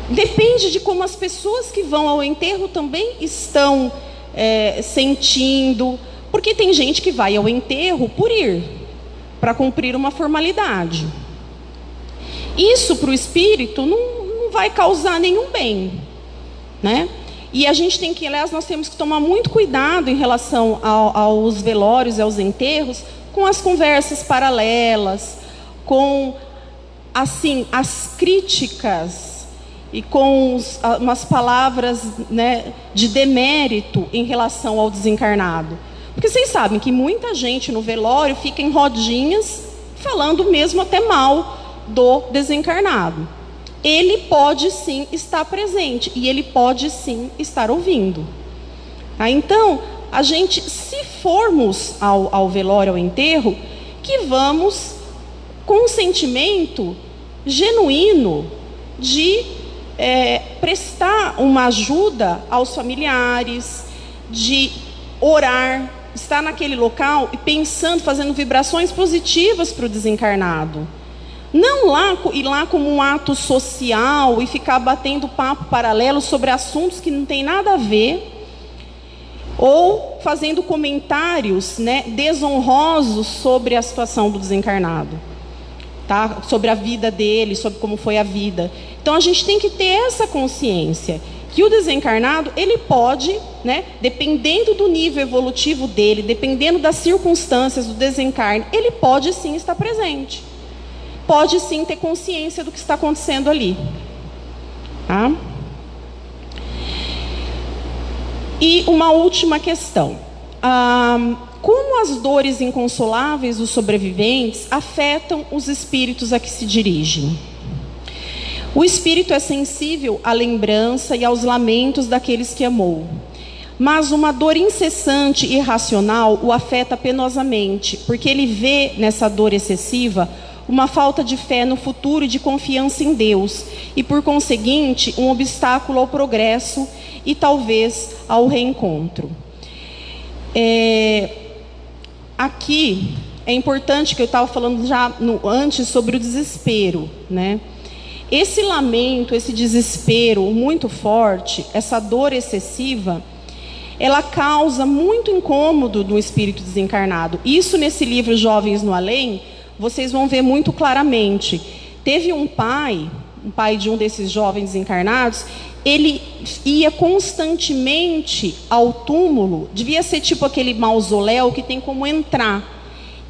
Depende de como as pessoas que vão ao enterro também estão sentindo, porque tem gente que vai ao enterro por ir, para cumprir uma formalidade. Isso para o espírito não vai causar nenhum bem, né? E a gente tem que, aliás, nós temos que tomar muito cuidado em relação aos velórios e aos enterros, com as conversas paralelas, com, assim, as críticas e com umas palavras, né, de demérito em relação ao desencarnado. Porque vocês sabem que muita gente no velório fica em rodinhas falando mesmo até mal do desencarnado. Ele pode sim estar presente e ele pode sim estar ouvindo. Então, a gente, se formos ao velório, ao enterro, que vamos com um sentimento genuíno de prestar uma ajuda aos familiares, de orar, estar naquele local e pensando, fazendo vibrações positivas para o desencarnado. Não ir lá como um ato social e ficar batendo papo paralelo sobre assuntos que não tem nada a ver, ou fazendo comentários, né, desonrosos sobre a situação do desencarnado, tá? Sobre a vida dele, sobre como foi a vida. Então a gente tem que ter essa consciência que o desencarnado, ele pode, né, dependendo do nível evolutivo dele, dependendo das circunstâncias do desencarne, ele pode sim estar presente. Pode sim ter consciência do que está acontecendo ali. Tá? E uma última questão. Como as dores inconsoláveis dos sobreviventes afetam os espíritos a que se dirigem? O espírito é sensível à lembrança e aos lamentos daqueles que amou. Mas uma dor incessante e irracional o afeta penosamente, porque ele vê nessa dor excessiva uma falta de fé no futuro e de confiança em Deus, e por conseguinte, um obstáculo ao progresso e talvez ao reencontro. Aqui é importante, que eu estava falando já antes sobre o desespero, né? Esse lamento, esse desespero muito forte, essa dor excessiva, ela causa muito incômodo no espírito desencarnado. Isso nesse livro Jovens no Além, vocês vão ver muito claramente. Teve um pai de um desses jovens desencarnados, ele ia constantemente ao túmulo, devia ser tipo aquele mausoléu que tem como entrar.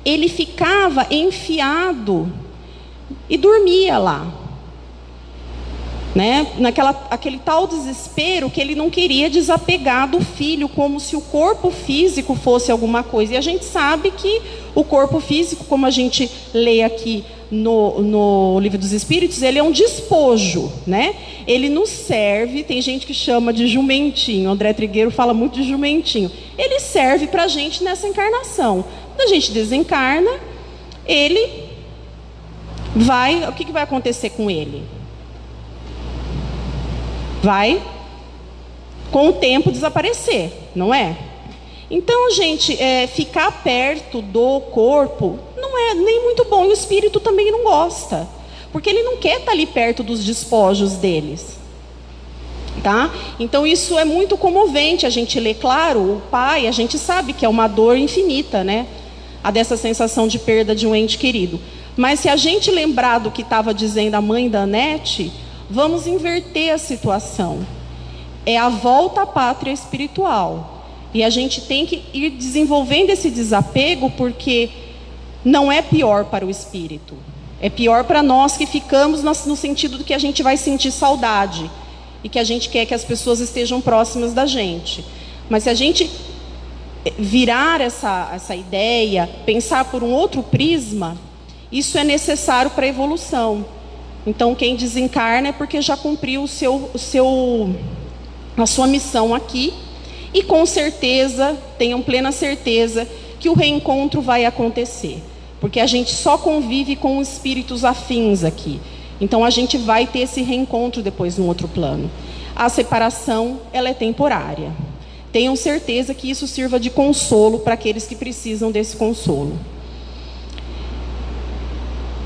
Ele ficava enfiado e dormia lá. Né? Aquele tal desespero que ele não queria desapegar do filho, como se o corpo físico fosse alguma coisa. E a gente sabe que o corpo físico, como a gente lê aqui no Livro dos Espíritos, ele é um despojo, né? Ele nos serve, tem gente que chama de jumentinho, André Trigueiro fala muito de jumentinho. Ele serve para a gente nessa encarnação. Quando a gente desencarna, o que vai acontecer com ele? Vai, com o tempo, desaparecer, não é? Então, gente, ficar perto do corpo não é nem muito bom, e o espírito também não gosta, porque ele não quer estar ali perto dos despojos deles. Tá? Então, isso é muito comovente, a gente lê, claro, o pai, a gente sabe que é uma dor infinita, né? A dessa sensação de perda de um ente querido. Mas se a gente lembrar do que estava dizendo a mãe da Anete, vamos inverter a situação. É a volta à pátria espiritual. E a gente tem que ir desenvolvendo esse desapego, porque não é pior para o espírito. É pior para nós que ficamos no sentido de que a gente vai sentir saudade e que a gente quer que as pessoas estejam próximas da gente. Mas se a gente virar essa ideia, pensar por um outro prisma, isso é necessário para a evolução. Então, quem desencarna é porque já cumpriu a sua missão aqui, e com certeza, tenham plena certeza, que o reencontro vai acontecer. Porque a gente só convive com espíritos afins aqui. Então, a gente vai ter esse reencontro depois no outro plano. A separação, ela é temporária. Tenham certeza que isso sirva de consolo para aqueles que precisam desse consolo.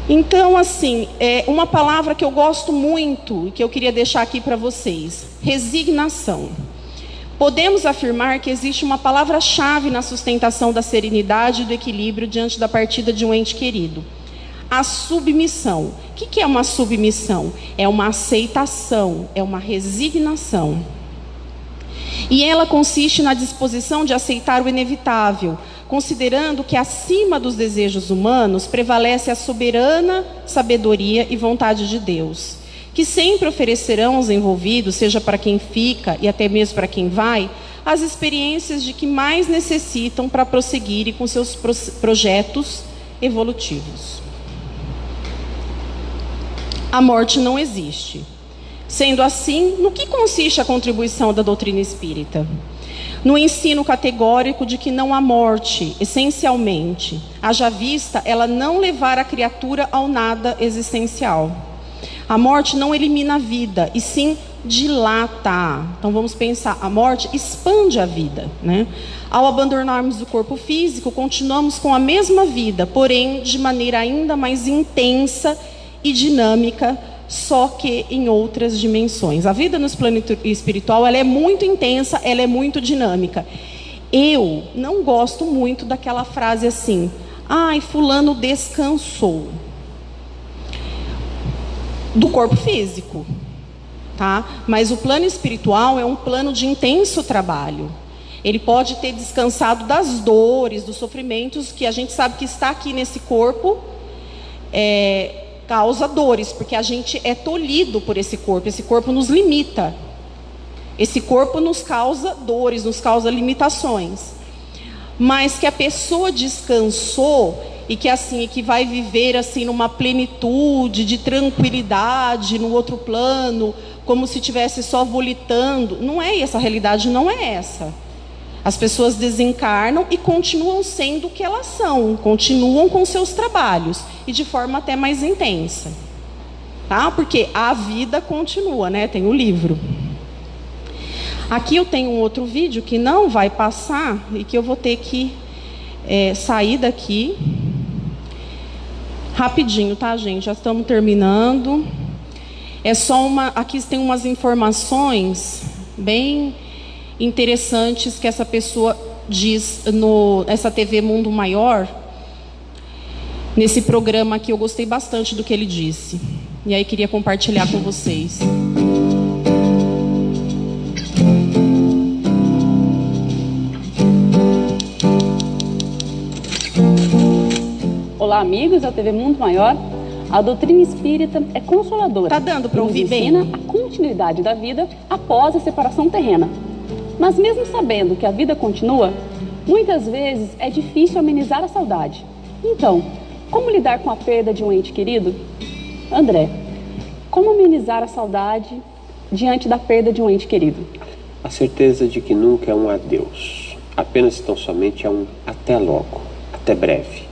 Então, assim, uma palavra que eu gosto muito e que eu queria deixar aqui para vocês: resignação. podemos afirmar que existe uma palavra-chave na sustentação da serenidade e do equilíbrio diante da partida de um ente querido: a submissão. O que é uma submissão? É uma aceitação, é uma resignação. E ela consiste na disposição de aceitar o inevitável, considerando que acima dos desejos humanos prevalece a soberana sabedoria e vontade de Deus, que sempre oferecerão aos envolvidos, seja para quem fica e até mesmo para quem vai, as experiências de que mais necessitam para prosseguirem com seus projetos evolutivos. A morte não existe. Sendo assim, no que consiste a contribuição da doutrina espírita? No ensino categórico de que não há morte, essencialmente, haja vista ela não levar a criatura ao nada existencial. A morte não elimina a vida, e sim dilata. Então vamos pensar, a morte expande a vida, né? Ao abandonarmos o corpo físico, continuamos com a mesma vida, porém de maneira ainda mais intensa e dinâmica, só que em outras dimensões. A vida no plano espiritual, ela é muito intensa, ela é muito dinâmica. Eu não gosto muito daquela frase assim: ai, fulano descansou. Do corpo físico, tá? Mas o plano espiritual é um plano de intenso trabalho. Ele pode ter descansado das dores, dos sofrimentos, que a gente sabe que está aqui nesse corpo, causa dores, porque a gente é tolhido por esse corpo nos limita. Esse corpo nos causa dores, nos causa limitações. Mas que a pessoa descansou e que vai viver assim numa plenitude de tranquilidade no outro plano, como se estivesse só volitando, não é essa, a realidade não é essa. As pessoas desencarnam e continuam sendo o que elas são, continuam com seus trabalhos e de forma até mais intensa, tá? Porque a vida continua, né? Tem o livro. Aqui eu tenho um outro vídeo que não vai passar e que eu vou ter que sair daqui rapidinho, tá, gente? Já estamos terminando. É só aqui tem umas informações bem interessantes que essa pessoa diz nessa TV Mundo Maior, nesse programa aqui. Eu gostei bastante do que ele disse, e aí queria compartilhar com vocês. Olá, amigos da TV Mundo Maior. A doutrina espírita é consoladora. Tá dando para ouvir bem? Ensina a continuidade da vida após a separação terrena. Mas mesmo sabendo que a vida continua, muitas vezes é difícil amenizar a saudade. Então, como lidar com a perda de um ente querido? André, como amenizar a saudade diante da perda de um ente querido? A certeza de que nunca é um adeus, apenas tão somente é um até logo, até breve.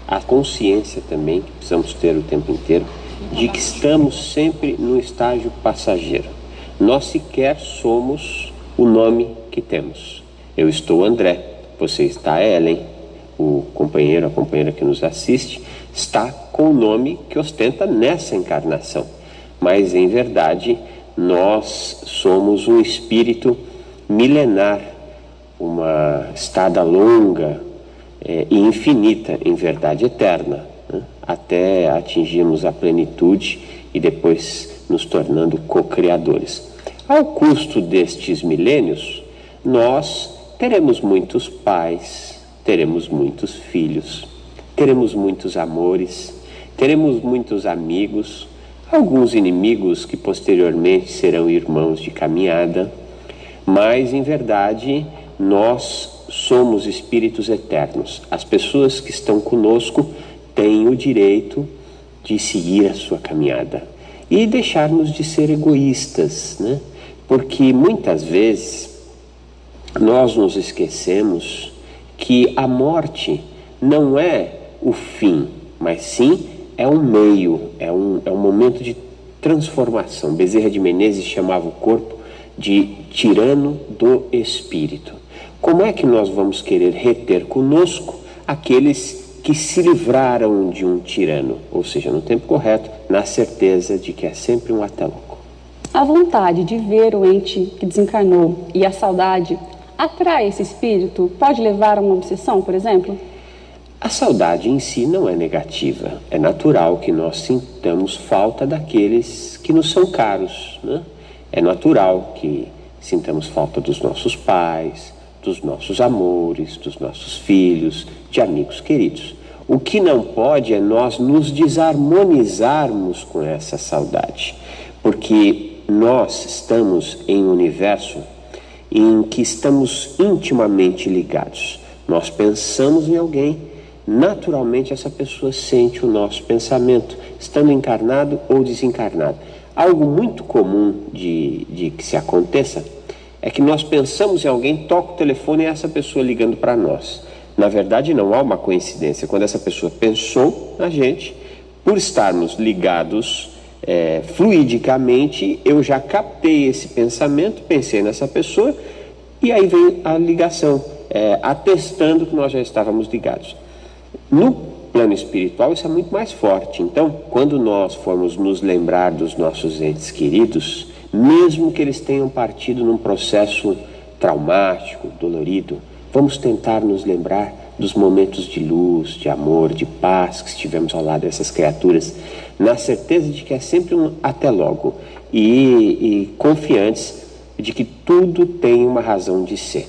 A consciência também, que precisamos ter o tempo inteiro, de que estamos sempre num estágio passageiro. Nós sequer somos o nome que temos. Eu estou André, você está Ellen, o companheiro, a companheira que nos assiste, está com o nome que ostenta nessa encarnação. Mas, em verdade, nós somos um espírito milenar, uma estada longa e infinita, em verdade eterna, né? Até atingirmos a plenitude e depois nos tornando co-criadores. Ao custo destes milênios, nós teremos muitos pais, teremos muitos filhos, teremos muitos amores, teremos muitos amigos, alguns inimigos que posteriormente serão irmãos de caminhada, mas em verdade nós somos espíritos eternos. As pessoas que estão conosco têm o direito de seguir a sua caminhada e deixarmos de ser egoístas, né? Porque muitas vezes nós nos esquecemos que a morte não é o fim, mas sim é um meio, é um momento de transformação. Bezerra de Menezes chamava o corpo de tirano do espírito. Como é que nós vamos querer reter conosco aqueles que se livraram de um tirano? Ou seja, no tempo correto, na certeza de que é sempre um até logo. A vontade de ver o ente que desencarnou e a saudade atrai esse espírito? Pode levar a uma obsessão, por exemplo? A saudade em si não é negativa. É natural que nós sintamos falta daqueles que nos são caros, né? É natural que sintamos falta dos nossos pais, dos nossos amores, dos nossos filhos, de amigos queridos. O que não pode é nós nos desarmonizarmos com essa saudade, porque nós estamos em um universo em que estamos intimamente ligados. Nós pensamos em alguém, naturalmente essa pessoa sente o nosso pensamento, estando encarnado ou desencarnado. Algo muito comum de que se aconteça é que nós pensamos em alguém, toca o telefone e é essa pessoa ligando para nós. Na verdade, não há uma coincidência. Quando essa pessoa pensou na gente, por estarmos ligados fluidicamente, eu já captei esse pensamento, pensei nessa pessoa, e aí vem a ligação, atestando que nós já estávamos ligados. No plano espiritual, isso é muito mais forte. Então, quando nós formos nos lembrar dos nossos entes queridos, mesmo que eles tenham partido num processo traumático, dolorido, vamos tentar nos lembrar dos momentos de luz, de amor, de paz que estivemos ao lado dessas criaturas, na certeza de que é sempre um até logo e confiantes de que tudo tem uma razão de ser.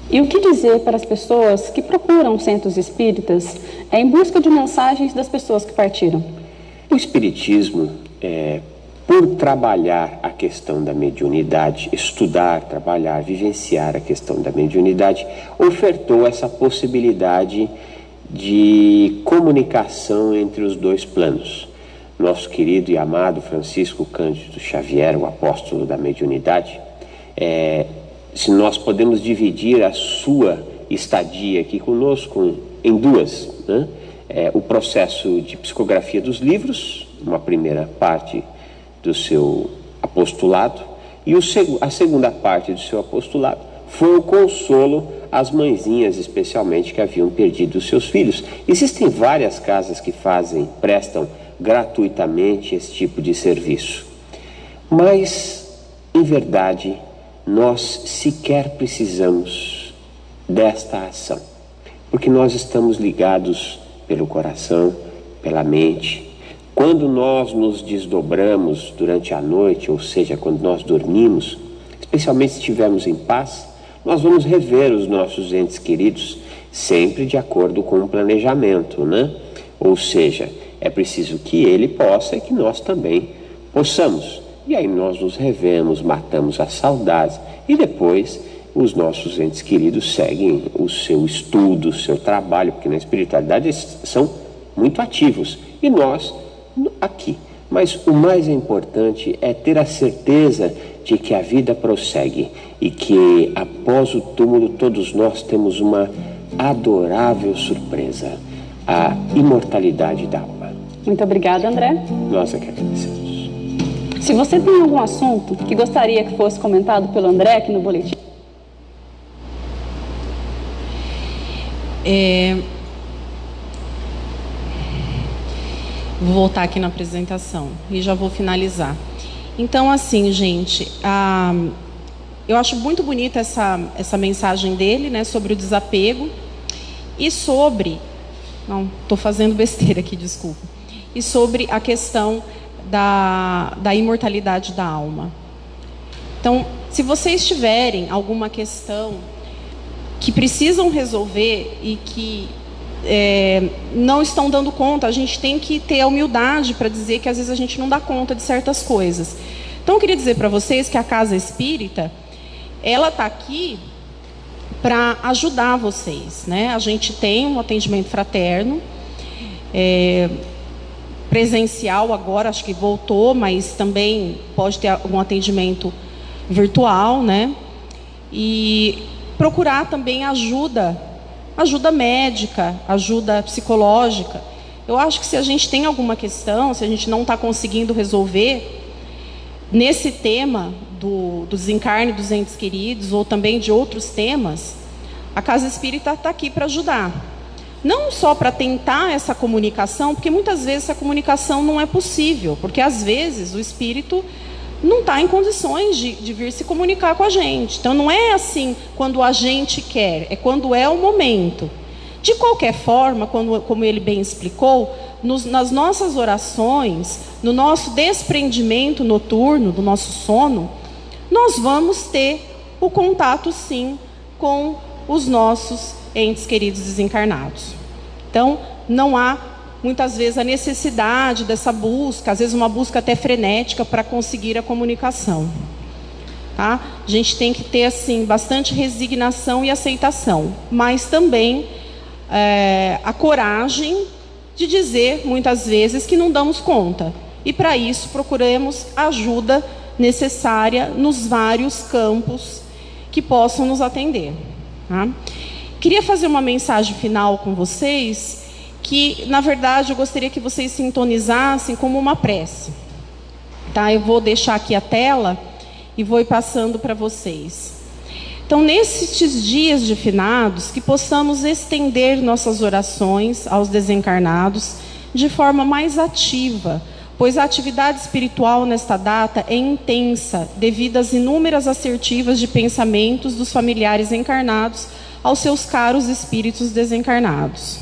E o que dizer para as pessoas que procuram centros espíritas em busca de mensagens das pessoas que partiram? O espiritismo, por trabalhar a questão da mediunidade, estudar, trabalhar, vivenciar a questão da mediunidade, ofertou essa possibilidade de comunicação entre os dois planos. Nosso querido e amado Francisco Cândido Xavier, o apóstolo da mediunidade, se nós podemos dividir a sua estadia aqui conosco em duas, né? O processo de psicografia dos livros, uma primeira parte do seu apostolado, e a segunda parte do seu apostolado foi o consolo às mãezinhas, especialmente, que haviam perdido os seus filhos. Existem várias casas que prestam gratuitamente esse tipo de serviço, mas, em verdade, nós sequer precisamos desta ação, porque nós estamos ligados pelo coração, pela mente. Quando nós nos desdobramos durante a noite, ou seja, quando nós dormimos, especialmente se estivermos em paz, nós vamos rever os nossos entes queridos, sempre de acordo com o planejamento, né? Ou seja, é preciso que ele possa e que nós também possamos. E aí nós nos revemos, matamos as saudades e depois os nossos entes queridos seguem o seu estudo, o seu trabalho, porque na espiritualidade eles são muito ativos e nós aqui. Mas o mais importante é ter a certeza de que a vida prossegue e que após o túmulo todos nós temos uma adorável surpresa, a imortalidade da alma. Muito obrigada, André. Nós é que agradecemos. Se você tem algum assunto que gostaria que fosse comentado pelo André aqui no boletim. Vou voltar aqui na apresentação e já vou finalizar. Então, assim, gente, eu acho muito bonita essa mensagem dele, né, sobre o desapego e sobre... Não, estou fazendo besteira aqui, desculpa. E sobre a questão da imortalidade da alma. Então, se vocês tiverem alguma questão que precisam resolver e que não estão dando conta, a gente tem que ter a humildade para dizer que às vezes a gente não dá conta de certas coisas. Então, eu queria dizer para vocês que a Casa Espírita, ela está aqui para ajudar vocês, né? A gente tem um atendimento fraterno, presencial agora, acho que voltou, mas também pode ter algum atendimento virtual, né? E procurar também ajuda médica, ajuda psicológica. Eu acho que se a gente tem alguma questão, se a gente não está conseguindo resolver nesse tema do desencarne dos entes queridos ou também de outros temas, a Casa Espírita está aqui para ajudar. Não só para tentar essa comunicação, porque muitas vezes essa comunicação não é possível, porque às vezes o espírito não está em condições de vir se comunicar com a gente. Então não é assim quando a gente quer, é quando é o momento. De qualquer forma, como ele bem explicou, nas nossas orações, no nosso desprendimento noturno, do nosso sono, nós vamos ter o contato sim com os nossos entes queridos desencarnados. Então não há muitas vezes a necessidade dessa busca, às vezes uma busca até frenética para conseguir a comunicação. Tá? A gente tem que ter assim bastante resignação e aceitação, mas também a coragem de dizer muitas vezes que não damos conta. E para isso procuremos ajuda necessária nos vários campos que possam nos atender. Tá? Queria fazer uma mensagem final com vocês, que na verdade eu gostaria que vocês sintonizassem como uma prece. Tá? Eu vou deixar aqui a tela e vou ir passando para vocês. Então, nesses dias de finados, que possamos estender nossas orações aos desencarnados de forma mais ativa, pois a atividade espiritual nesta data é intensa, devido às inúmeras assertivas de pensamentos dos familiares encarnados aos seus caros espíritos desencarnados.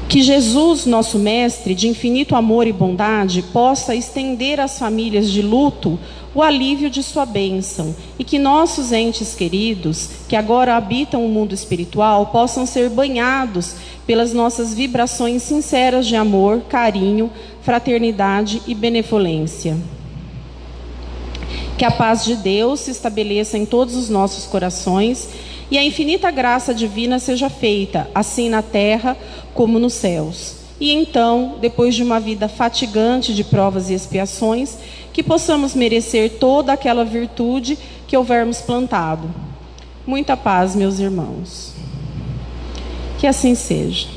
Que Jesus, nosso Mestre, de infinito amor e bondade, possa estender às famílias de luto o alívio de sua bênção, e que nossos entes queridos, que agora habitam o mundo espiritual, possam ser banhados pelas nossas vibrações sinceras de amor, carinho, fraternidade e benevolência. Que a paz de Deus se estabeleça em todos os nossos corações e a infinita graça divina seja feita, assim na terra como nos céus. E então, depois de uma vida fatigante de provas e expiações, que possamos merecer toda aquela virtude que houvermos plantado. Muita paz, meus irmãos. Que assim seja.